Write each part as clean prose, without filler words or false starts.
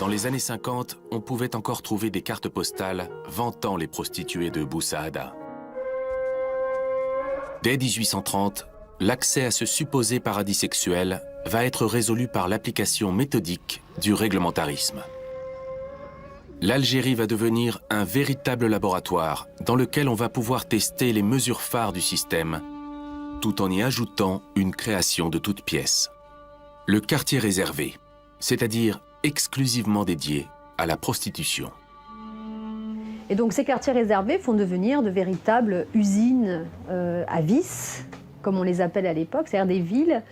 Dans les années 50, on pouvait encore trouver des cartes postales vantant les prostituées de Bou Saada. Dès 1830, l'accès à ce supposé paradis sexuel va être résolu par l'application méthodique du réglementarisme. L'Algérie va devenir un véritable laboratoire dans lequel on va pouvoir tester les mesures phares du système, tout en y ajoutant une création de toutes pièces. Le quartier réservé, c'est-à-dire exclusivement dédié à la prostitution. Et donc ces quartiers réservés vont devenir de véritables usines à vices, comme on les appelle à l'époque, c'est-à-dire des villes,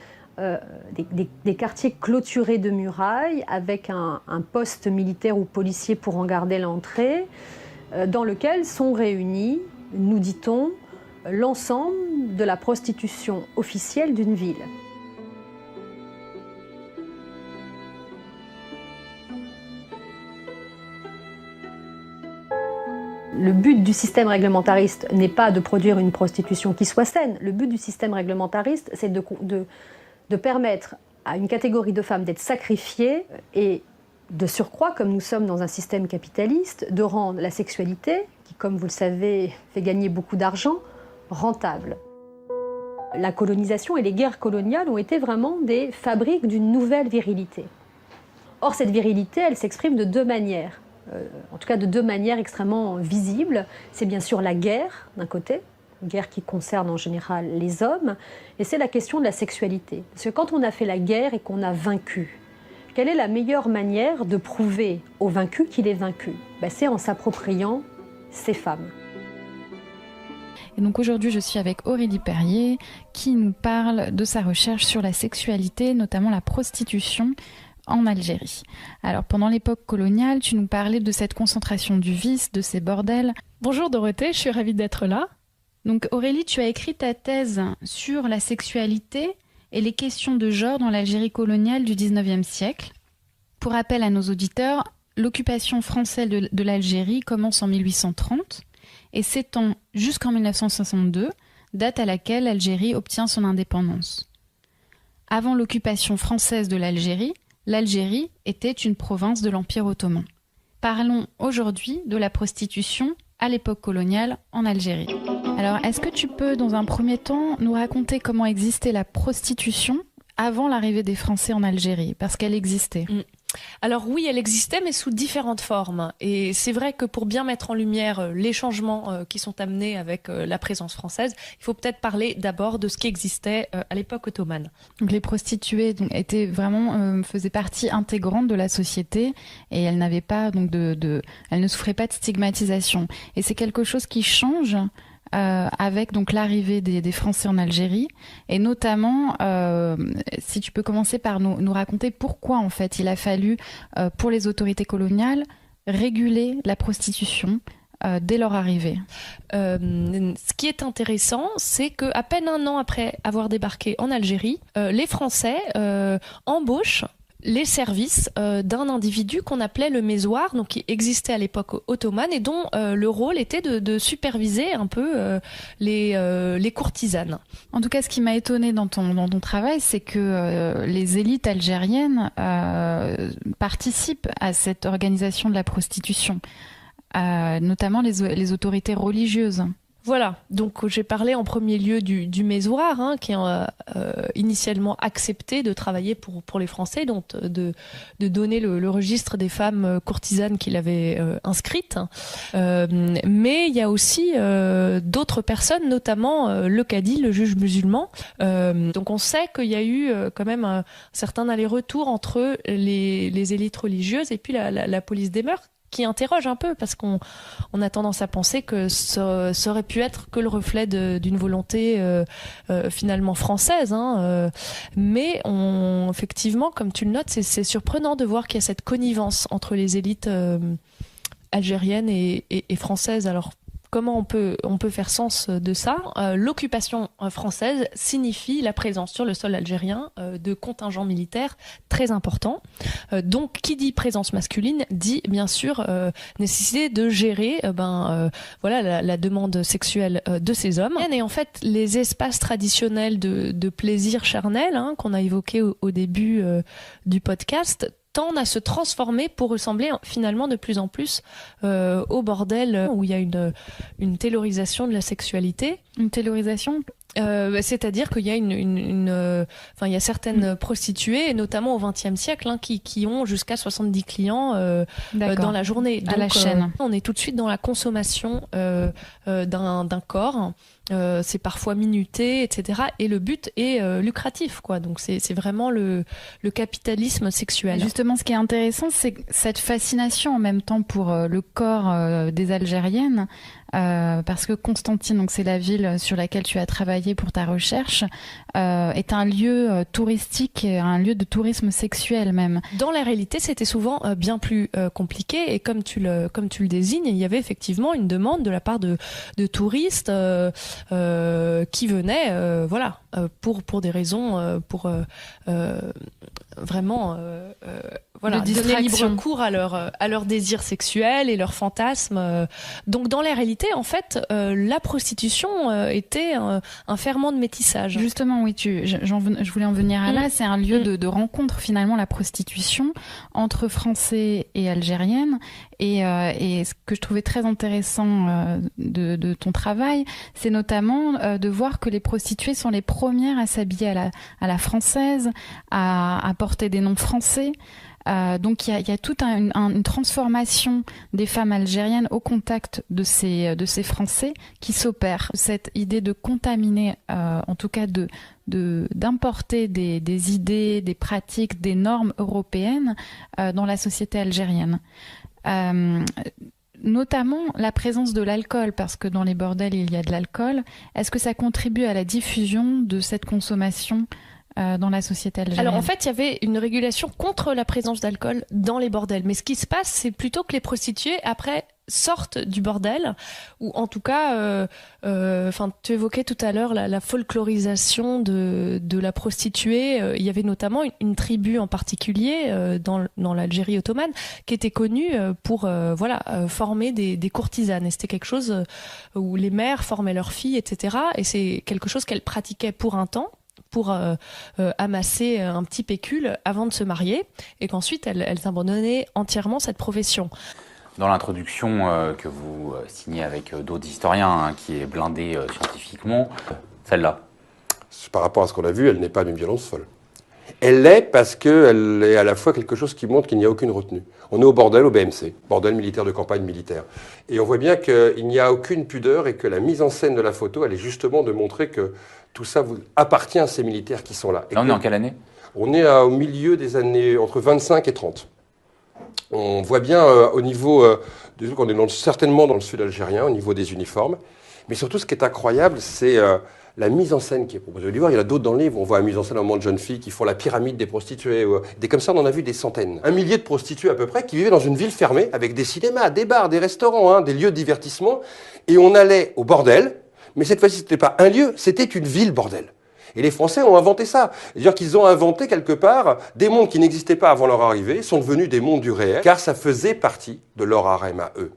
des quartiers clôturés de murailles avec un poste militaire ou policier pour en garder l'entrée, dans lequel sont réunis, nous dit-on, l'ensemble de la prostitution officielle d'une ville. Le but du système réglementariste n'est pas de produire une prostitution qui soit saine. Le but du système réglementariste, c'est de permettre à une catégorie de femmes d'être sacrifiées et de surcroît, comme nous sommes dans un système capitaliste, de rendre la sexualité, qui, comme vous le savez, fait gagner beaucoup d'argent, rentable. La colonisation et les guerres coloniales ont été vraiment des fabriques d'une nouvelle virilité. Or, cette virilité, elle s'exprime de deux manières. En tout cas de deux manières extrêmement visibles. C'est bien sûr la guerre, d'un côté, une guerre qui concerne en général les hommes, et c'est la question de la sexualité. Parce que quand on a fait la guerre et qu'on a vaincu, quelle est la meilleure manière de prouver au vaincu qu'il est vaincu ? C'est en s'appropriant ces femmes. Et donc aujourd'hui, je suis avec Aurélie Perrier, qui nous parle de sa recherche sur la sexualité, notamment la prostitution, en Algérie. Alors pendant l'époque coloniale, tu nous parlais de cette concentration du vice, de ces bordels. Bonjour Dorothée, je suis ravie d'être là. Donc Aurélie, tu as écrit ta thèse sur la sexualité et les questions de genre dans l'Algérie coloniale du 19e siècle. Pour rappel à nos auditeurs, l'occupation française de l'Algérie commence en 1830 et s'étend jusqu'en 1962, date à laquelle l'Algérie obtient son indépendance. Avant l'occupation française de l'Algérie était une province de l'Empire ottoman. Parlons aujourd'hui de la prostitution à l'époque coloniale en Algérie. Alors, est-ce que tu peux, dans un premier temps, nous raconter comment existait la prostitution avant l'arrivée des Français en Algérie ? Parce qu'elle existait. Alors oui, elle existait, mais sous différentes formes. Et c'est vrai que pour bien mettre en lumière les changements qui sont amenés avec la présence française, il faut peut-être parler d'abord de ce qui existait à l'époque ottomane. Donc les prostituées étaient vraiment faisaient partie intégrante de la société et elles n'avaient pas elles ne souffraient pas de stigmatisation. Et c'est quelque chose qui change. Avec donc l'arrivée des Français en Algérie et notamment si tu peux commencer par nous raconter pourquoi en fait il a fallu pour les autorités coloniales réguler la prostitution dès leur arrivée. Ce qui est intéressant, c'est qu'à peine un an après avoir débarqué en Algérie, les Français embauchent les services d'un individu qu'on appelait le mésoir, donc qui existait à l'époque ottomane et dont le rôle était de superviser un peu les courtisanes. En tout cas, ce qui m'a étonnée dans ton travail, c'est que les élites algériennes participent à cette organisation de la prostitution, notamment les autorités religieuses. Voilà, donc j'ai parlé en premier lieu du mésoir, qui a initialement accepté de travailler pour les Français, donc de donner le registre des femmes courtisanes qu'il avait inscrites. Mais il y a aussi d'autres personnes, notamment le cadi, le juge musulman. Donc on sait qu'il y a eu quand même un certain aller-retour entre les élites religieuses et puis la police des mœurs, qui interroge un peu parce qu'on a tendance à penser que ça aurait pu être que le reflet d'une volonté finalement française, mais effectivement, comme tu le notes, c'est surprenant de voir qu'il y a cette connivence entre les élites algériennes et françaises. Alors comment on peut faire sens de ça ? L'occupation française signifie la présence sur le sol algérien de contingents militaires très importants. Donc, qui dit présence masculine dit bien sûr nécessité de gérer la demande sexuelle de ces hommes. Et en fait, les espaces traditionnels de plaisir charnel qu'on a évoqués au début du podcast tendent à se transformer pour ressembler finalement de plus en plus au bordel où il y a une taylorisation de la sexualité. Une taylorisation c'est-à-dire qu'il y a il y a certaines prostituées, notamment au XXe siècle, qui ont jusqu'à 70 clients dans la journée. Donc, à la chaîne. On est tout de suite dans la consommation d'un corps. C'est parfois minuté, etc. Et le but est lucratif, quoi. Donc c'est vraiment le capitalisme sexuel. Et justement, ce qui est intéressant, c'est cette fascination en même temps pour le corps des Algériennes, parce que Constantine, donc c'est la ville sur laquelle tu as travaillé pour ta recherche, est un lieu touristique, un lieu de tourisme sexuel même. Dans la réalité, c'était souvent bien plus compliqué, et comme tu le désignes, il y avait effectivement une demande de la part de touristes qui venaient, pour des raisons, vraiment, donner libre cours à leur désir sexuel et leurs fantasmes. Donc dans la réalité, en fait, la prostitution était un ferment de métissage. Justement, oui, je voulais en venir à là. C'est un lieu de rencontre, finalement, la prostitution, entre Français et Algériennes. Et ce que je trouvais très intéressant de ton travail, c'est notamment de voir que les prostituées sont les premières à s'habiller à la française, à porter des noms français. Donc il y a toute une transformation des femmes algériennes au contact de ces Français qui s'opère. Cette idée de contaminer, en tout cas d'importer des idées, des pratiques, des normes européennes dans la société algérienne. Notamment la présence de l'alcool, parce que dans les bordels il y a de l'alcool. Est-ce que ça contribue à la diffusion de cette consommation dans la société algérienne? Alors en fait, il y avait une régulation contre la présence d'alcool dans les bordels. Mais ce qui se passe, c'est plutôt que les prostituées, après, sortent du bordel, ou en tout cas, tu évoquais tout à l'heure la folklorisation de la prostituée. Il y avait notamment une tribu en particulier dans l'Algérie ottomane qui était connue pour former des courtisanes. Et c'était quelque chose où les mères formaient leurs filles, etc. Et c'est quelque chose qu'elles pratiquaient pour un temps, pour amasser un petit pécule avant de se marier, et qu'ensuite elles abandonnaient entièrement cette profession. Dans l'introduction que vous signez avec d'autres historiens, qui est blindée scientifiquement, celle-là. Par rapport à ce qu'on a vu, elle n'est pas d'une violence folle. Elle l'est parce qu'elle est à la fois quelque chose qui montre qu'il n'y a aucune retenue. On est au bordel, au BMC, bordel militaire de campagne militaire. Et on voit bien qu'il n'y a aucune pudeur et que la mise en scène de la photo, elle est justement de montrer que tout ça appartient à ces militaires qui sont là. Là, on est en quelle année? On est au milieu des années entre 25 et 30. On voit bien au niveau des trucs, on est certainement dans le sud algérien, au niveau des uniformes. Mais surtout, ce qui est incroyable, c'est la mise en scène qui est proposée. Il y en a d'autres dans le livre. On voit la mise en scène à un moment de jeunes filles qui font la pyramide des prostituées. Des comme ça, on en a vu des centaines. 1 millier de prostituées à peu près qui vivaient dans une ville fermée avec des cinémas, des bars, des restaurants, des lieux de divertissement. Et on allait au bordel. Mais cette fois-ci, ce n'était pas un lieu, c'était une ville bordel. Et les Français ont inventé ça. C'est-à-dire qu'ils ont inventé quelque part des mondes qui n'existaient pas avant leur arrivée, sont devenus des mondes du réel, car ça faisait partie de leur harem à eux,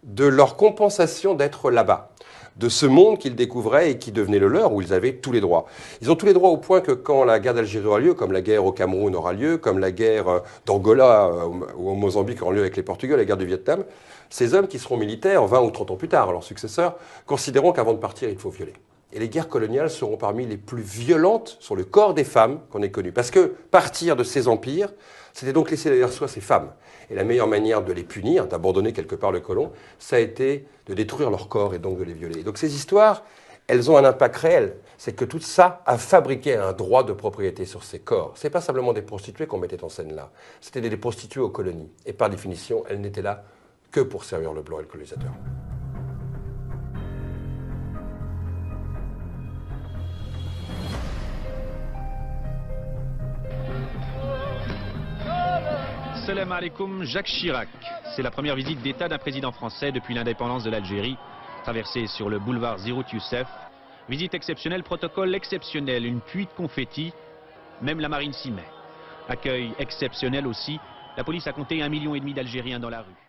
de leur compensation d'être là-bas, de ce monde qu'ils découvraient et qui devenait le leur, où ils avaient tous les droits. Ils ont tous les droits au point que quand la guerre d'Algérie aura lieu, comme la guerre au Cameroun aura lieu, comme la guerre d'Angola ou au Mozambique aura lieu avec les Portugais, la guerre du Vietnam, ces hommes qui seront militaires 20 ou 30 ans plus tard, leurs successeurs, considéreront qu'avant de partir, il faut violer. Et les guerres coloniales seront parmi les plus violentes sur le corps des femmes qu'on ait connues. Parce que partir de ces empires, c'était donc laisser derrière soi ces femmes. Et la meilleure manière de les punir, d'abandonner quelque part le colon, ça a été de détruire leur corps et donc de les violer. Et donc ces histoires, elles ont un impact réel. C'est que tout ça a fabriqué un droit de propriété sur ces corps. Ce n'est pas simplement des prostituées qu'on mettait en scène là. C'était des prostituées aux colonies. Et par définition, elles n'étaient là que pour servir le blanc et le colonisateur. Salam alaikum, Jacques Chirac. C'est la première visite d'État d'un président français depuis l'indépendance de l'Algérie. Traversée sur le boulevard Zirout Youssef. Visite exceptionnelle, protocole exceptionnel, une pluie de confettis. Même la marine s'y met. Accueil exceptionnel aussi. La police a compté 1,5 million d'Algériens dans la rue.